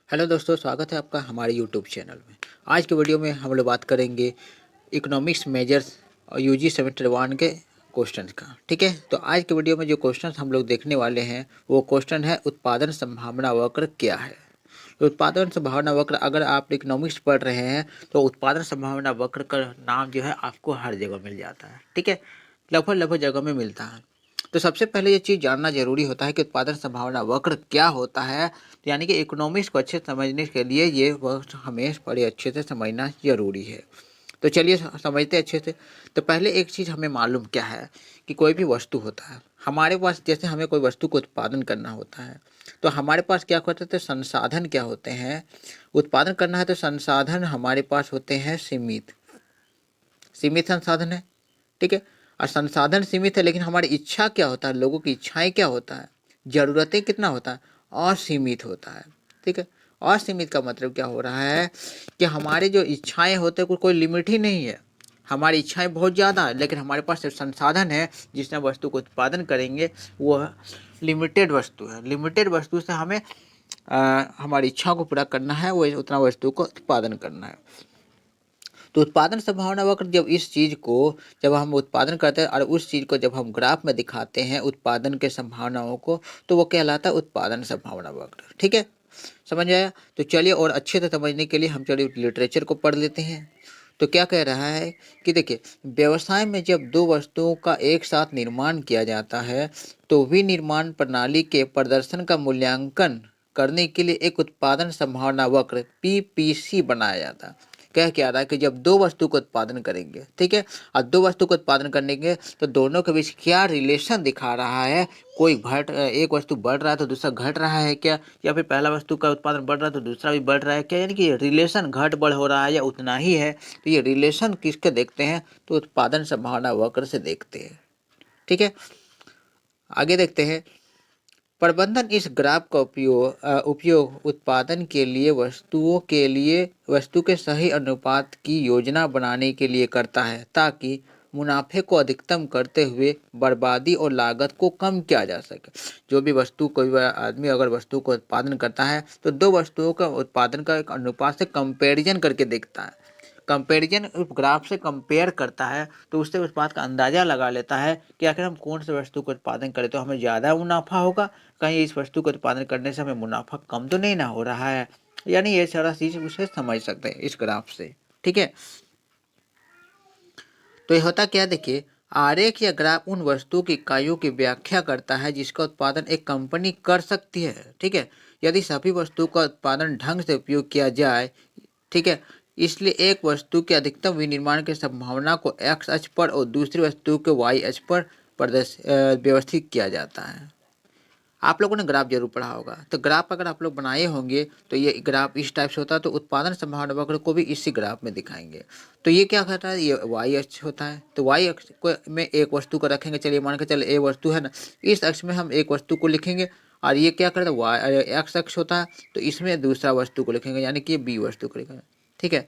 Hello दोस्तों, स्वागत है आपका हमारे यूट्यूब चैनल में। आज के वीडियो में हम लोग बात करेंगे इकोनॉमिक्स मेजर्स और यूजी सेमेस्टर 1 के क्वेश्चंस का। ठीक है, तो आज के वीडियो में जो क्वेश्चंस हम लोग देखने वाले हैं वो क्वेश्चन है उत्पादन संभावना वक्र क्या है। तो उत्पादन संभावना वक्र, अगर आप इकोनॉमिक्स पढ़ रहे हैं तो उत्पादन संभावना वक्र का नाम जो है आपको हर जगह मिल जाता है। ठीक है, लगभग लगभग जगह में मिलता है। तो सबसे पहले ये चीज़ जानना जरूरी होता है कि उत्पादन संभावना वक्र क्या होता है। यानी कि इकोनॉमिक्स को अच्छे से समझने के लिए ये वक्र हमें बड़े अच्छे से समझना जरूरी है। तो चलिए समझते अच्छे से। तो पहले एक चीज़ हमें मालूम क्या है कि कोई भी वस्तु होता है हमारे पास, जैसे हमें कोई वस्तु को उत्पादन करना होता है तो हमारे पास क्या होते हैं, तो संसाधन क्या होते हैं। उत्पादन करना है तो संसाधन हमारे पास होते हैं सीमित सीमित संसाधन है। ठीक है, और संसाधन सीमित है, लेकिन हमारी इच्छा क्या होता है, लोगों की इच्छाएं क्या होता है, ज़रूरतें कितना होता है, असीमित होता है। ठीक है, असीमित का मतलब क्या हो रहा है कि हमारी जो इच्छाएं होते हैं कोई लिमिट ही नहीं है। हमारी इच्छाएं बहुत ज़्यादा है, लेकिन हमारे पास जो संसाधन है जिसने वस्तु को उत्पादन करेंगे वो लिमिटेड वस्तु है। लिमिटेड वस्तु से हमें हमारी इच्छाओं को पूरा करना है, वो उतना वस्तु को उत्पादन करना है। तो उत्पादन संभावना वक्र जब हम उत्पादन करते हैं और उस चीज़ को जब हम ग्राफ में दिखाते हैं उत्पादन के संभावनाओं को, तो वो कहलाता है उत्पादन संभावना वक्र। ठीक है, समझ आया। तो चलिए और अच्छे से समझने के लिए हम चलिए लिटरेचर को पढ़ लेते हैं। तो क्या कह रहा है कि देखिए, व्यवसाय में जब दो वस्तुओं का एक साथ निर्माण किया जाता है तो विनिर्माण प्रणाली के प्रदर्शन का मूल्यांकन करने के लिए एक उत्पादन संभावना वक्र पीपीसी बनाया जाता है। क्या रहा है कि जब दो वस्तु को उत्पादन करेंगे, ठीक है, और दो वस्तु को उत्पादन करने के तो दोनों के बीच क्या रिलेशन दिखा रहा है। एक वस्तु बढ़ रहा है तो दूसरा घट रहा है क्या, या फिर पहला वस्तु का उत्पादन बढ़ रहा है तो दूसरा भी बढ़ रहा है क्या, यानी कि रिलेशन घट बढ़ हो रहा है या उतना ही है। तो ये रिलेशन किसके देखते हैं, तो उत्पादन संभावना वक्र से देखते हैं। ठीक है, आगे देखते हैं। प्रबंधन इस ग्राफ का उपयोग उत्पादन के लिए वस्तु के सही अनुपात की योजना बनाने के लिए करता है, ताकि मुनाफे को अधिकतम करते हुए बर्बादी और लागत को कम किया जा सके। जो भी वस्तु कोई आदमी अगर वस्तु को उत्पादन करता है तो दो वस्तुओं का उत्पादन का एक अनुपात से कंपैरिजन करके देखता है। कंपैरिजन ग्राफ से कंपेयर करता है तो उससे उस बात का अंदाज़ा लगा लेता है कि आखिर हम कौन से वस्तु को उत्पादन करें तो हमें ज़्यादा मुनाफा होगा, कहीं इस वस्तु को उत्पादन करने से हमें मुनाफा कम तो नहीं ना हो रहा है। यानी ये सारा चीज़ उसे समझ सकते हैं इस ग्राफ से। ठीक है, तो ये होता क्या, देखिए, आरेख या ग्राफ उन वस्तुओं की इकाइयों की व्याख्या करता है जिसका उत्पादन एक कंपनी कर सकती है। ठीक है, यदि सभी वस्तुओं का उत्पादन ढंग से उपयोग किया जाए। ठीक है, इसलिए एक वस्तु के अधिकतम विनिर्माण की संभावना को एक्स अक्ष पर और दूसरी वस्तु के वाई अक्ष पर व्यवस्थित किया जाता है। आप लोगों ने ग्राफ जरूर पढ़ा होगा। तो ग्राफ अगर आप लोग बनाए होंगे तो ये ग्राफ इस टाइप से होता है। तो उत्पादन संभावना वक्र को भी इसी ग्राफ में दिखाएंगे। तो ये क्या करता है, ये वाई अक्ष होता है। तो वाई अक्ष को में एक वस्तु को रखेंगे, चलिए मान के चले ए वस्तु है ना, इस अक्ष में हम एक वस्तु को लिखेंगे। और ये क्या करता है, वाई एक्स अक्ष होता है, तो इसमें दूसरा वस्तु को लिखेंगे, यानी कि बी वस्तु को लिखेंगे। ठीक है,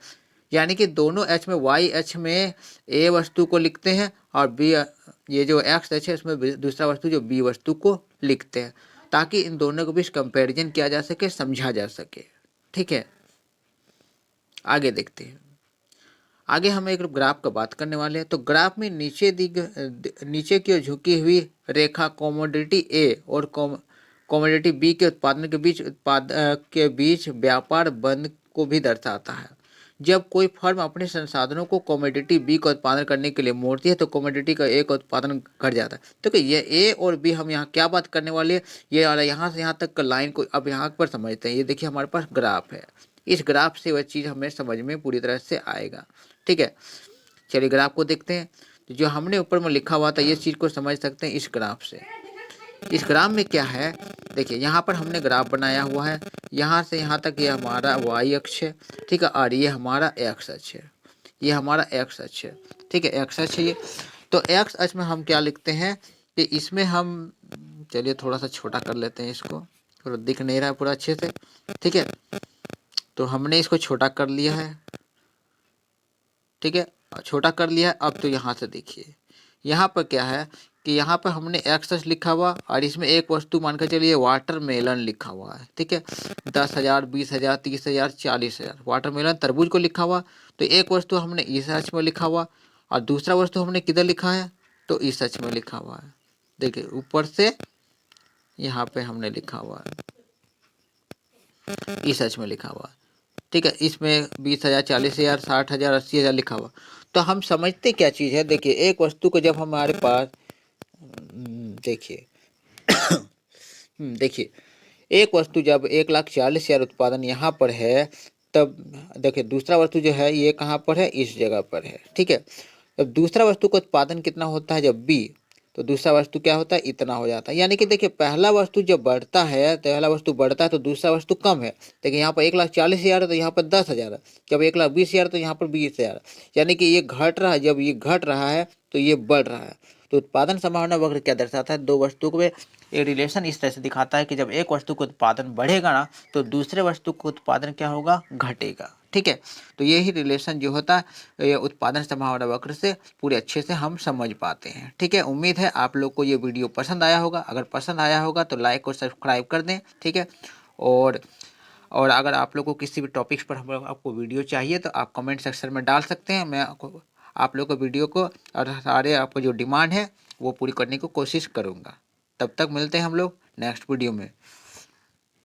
यानी कि दोनों एच में, वाई एच में ए वस्तु को लिखते हैं और बी, ये जो एक्स एच है इसमें दूसरा वस्तु जो बी वस्तु को लिखते हैं, ताकि इन दोनों के बीच कंपैरिजन किया जा सके, समझा जा सके। ठीक है, आगे देखते हैं। आगे हम एक ग्राफ का बात करने वाले हैं। तो ग्राफ में नीचे की ओर झुकी हुई रेखा कमोडिटी ए और कमोडिटी बी के उत्पाद के बीच व्यापार बंद को भी दर्शाता है। जब कोई फर्म अपने संसाधनों को कमोडिटी बी का उत्पादन करने के लिए मोड़ती है तो कमोडिटी का ए का उत्पादन घट जाता है। तो ये ए और बी हम यहाँ क्या बात करने वाले हैं, ये वाला यहाँ से यहाँ तक का लाइन को अब यहाँ पर समझते हैं। ये देखिए हमारे पास ग्राफ है, इस ग्राफ से वह चीज़ हमें समझ में पूरी तरह से आएगा। ठीक है, चलिए ग्राफ को देखते हैं। तो जो हमने ऊपर में लिखा हुआ था ये चीज़ को समझ सकते हैं इस ग्राफ से। इस ग्राफ में क्या है, देखिए यहाँ पर हमने ग्राफ बनाया हुआ है, यहाँ से यहाँ तक ये हमारा वाई अक्ष है। ठीक है, और ये हमारा एक्स अक्ष है, ये हमारा एक्स अक्ष है। ठीक है, एक्स अक्ष है ये। तो एक्स अक्ष में हम क्या लिखते हैं कि इसमें हम, चलिए थोड़ा सा छोटा कर लेते हैं इसको, थोड़ा दिख नहीं रहा है पूरा अच्छे से। ठीक है, तो हमने इसको छोटा कर लिया है। ठीक है, छोटा कर लिया है। अब तो यहाँ से देखिए, यहाँ पर क्या है कि यहाँ पर हमने एक्स लिखा हुआ और इसमें एक वस्तु मान कर चलिए वाटरमेलन लिखा हुआ है, ठीक है। 10,000, 20,000, 30,000, 40,000 वाटरमेलन तरबूज को लिखा हुआ। तो एक वस्तु हमने इस सच में लिखा हुआ और दूसरा वस्तु हमने किधर लिखा है, तो इस सच में लिखा हुआ है। देखिए ऊपर से यहाँ पे हमने लिखा हुआ है, इस सच में लिखा हुआ है, ठीक है। इसमें 20,000, 40,000, 60,000, 80,000 लिखा हुआ। तो हम समझते क्या चीज़ है, देखिए एक वस्तु को जब हमारे पास देखिए देखिए एक वस्तु जब 1,40,000 उत्पादन यहाँ पर है, तब देखिए दूसरा वस्तु जो है ये कहाँ पर है, इस जगह पर है, ठीक है। तब दूसरा वस्तु का उत्पादन कितना होता है, जब बी, तो दूसरा वस्तु क्या होता है, इतना हो जाता है। यानी कि देखिए पहला वस्तु जब बढ़ता है, पहला वस्तु बढ़ता है तो दूसरा वस्तु कम है। देखिए यहाँ पर 1,40,000 है तो यहाँ पर 10,000 है, जब 1,20,000 तो यहाँ पर 20,000, यानी कि ये घट रहा है। जब ये घट रहा है तो ये बढ़ रहा है। तो उत्पादन संभावना वक्र क्या दर्शाता है, दो वस्तुओं में ये रिलेशन इस तरह से दिखाता है कि जब एक वस्तु का उत्पादन बढ़ेगा ना, तो दूसरे वस्तु का उत्पादन क्या होगा, घटेगा, ठीक है। तो यही रिलेशन जो होता है ये उत्पादन संभावना वक्र से पूरे अच्छे से हम समझ पाते हैं, ठीक है। उम्मीद है आप लोग को ये वीडियो पसंद आया होगा। अगर पसंद आया होगा तो लाइक और सब्सक्राइब कर दें, ठीक है। और और अगर आप लोग को किसी भी टॉपिक्स पर हम आपको वीडियो चाहिए तो आप कमेंट सेक्शन में डाल सकते हैं। मैं आप लोग को वीडियो को और सारे आपको जो डिमांड है वो पूरी करने की कोशिश करूँगा। तब तक मिलते हैं हम लोग नेक्स्ट वीडियो में।